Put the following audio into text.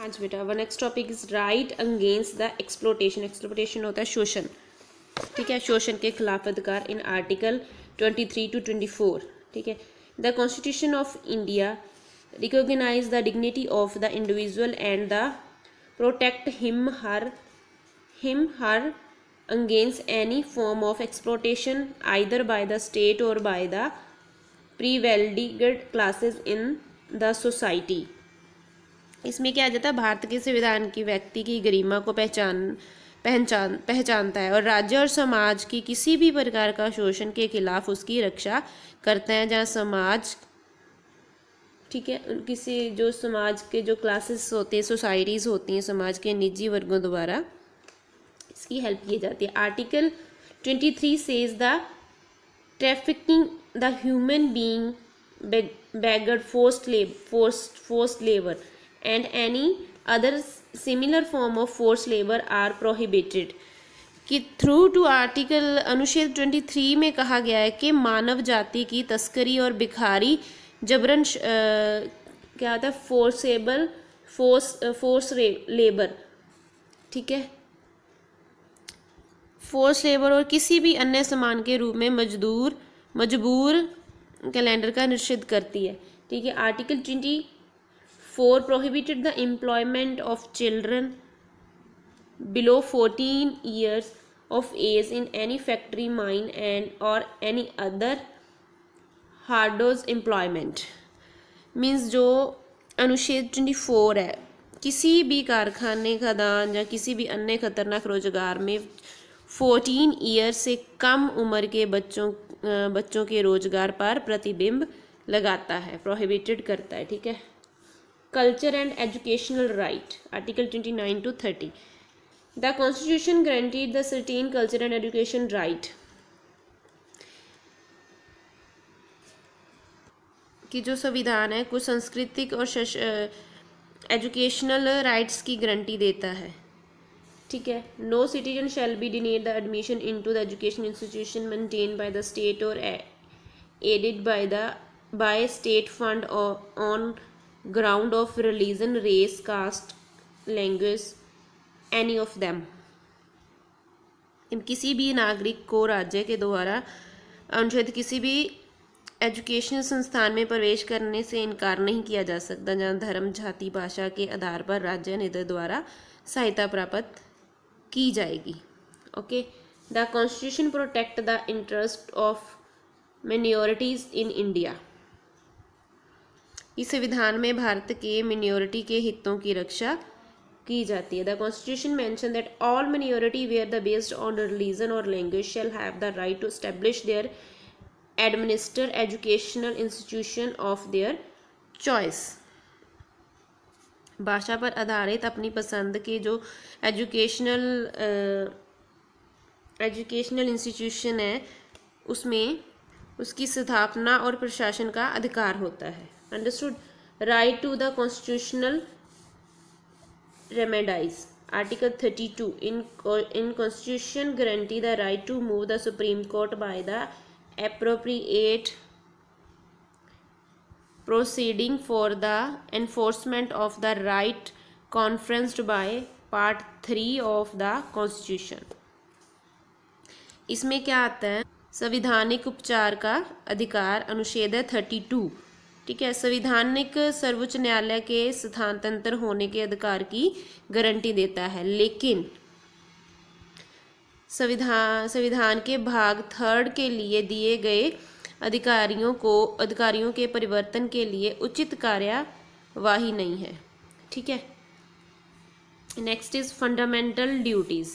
आज बेटा one next topic is right against the exploitation. Exploitation होता है शोषण, ठीक है, शोषण के खिलाफ अधिकार इन आर्टिकल 23 to 24, ठीक है। The constitution of India recognise the dignity of the individual and the protect him her against any form of exploitation either by the state or by the privileged classes in the society. इसमें क्या आ जाता है, भारत के संविधान की व्यक्ति की गरिमा को पहचानता है और राज्य और समाज की किसी भी प्रकार का शोषण के खिलाफ उसकी रक्षा करता है। जहाँ समाज, ठीक है, किसी जो समाज के जो क्लासेस होते हैं, सोसाइटीज़ होती हैं, समाज के निजी वर्गों द्वारा इसकी हेल्प की जाती है। Article 23 says the trafficking the human being beggared forced labor and any other similar form of forced labor are prohibited। कि थ्रू टू आर्टिकल अनुच्छेद 23 में कहा गया है कि मानव जाति की तस्करी और भिखारी जबरन क्या होता है, फोर्स लेबर, ठीक है, फोर्स लेबर और किसी भी अन्य समान के रूप में मजबूर कैलेंडर का निषेध करती है, ठीक है। Article 24 prohibited the employment of children below 14 years of age in any factory, mine and or any other hazardous employment। Means जो अनुच्छेद 24 है, किसी भी कारखाने, खदान या किसी भी अन्य खतरनाक रोजगार में 14 ईयर से कम उम्र के बच्चों के रोजगार पर प्रतिबंध लगाता है, प्रोहिबिटेड करता है, ठीक है। Culture and educational right, article 29 to 30। The constitution granted the certain culture and education right, कि जो संविधान है कुछ सांस्कृतिक और एजुकेशनल राइट्स की गारंटी देता है, ठीक है। No citizen shall be denied the admission into the education institution maintained by the state or aided by state fund on ground of religion, race, caste, language, any of them. किसी भी नागरिक को राज्य के द्वारा अनुच्छेद किसी भी एजुकेशनल संस्थान में प्रवेश करने से इनकार नहीं किया जा सकता जहाँ धर्म, जाति, भाषा के आधार पर राज्य निधि द्वारा सहायता प्राप्त की जाएगी। Okay. The constitution protect the interest of minorities in India. इस संविधान में भारत के मिनॉरिटी के हितों की रक्षा की जाती है। The constitution mention that all minority वेयर द based on religion or language shall have the right to establish their administer educational institution of their choice. भाषा पर आधारित अपनी पसंद के जो एजुकेशनल इंस्टीट्यूशन है उसमें उसकी स्थापना और प्रशासन का अधिकार होता है। Understood. Right to the constitutional remedies, article 32 in constitution guarantee the right to move the Supreme Court by the appropriate proceeding for the enforcement of the right conferenced by part 3 of the constitution। इसमें क्या आता है, संवैधानिक उपचार का अधिकार, अनुच्छेद 32, ठीक है, संवैधानिक सर्वोच्च न्यायालय के स्थानांतर होने के अधिकार की गारंटी देता है, लेकिन संविधान के भाग 3 के लिए दिए गए अधिकारियों के परिवर्तन के लिए उचित कार्यवाही नहीं है, ठीक है। Next is fundamental duties.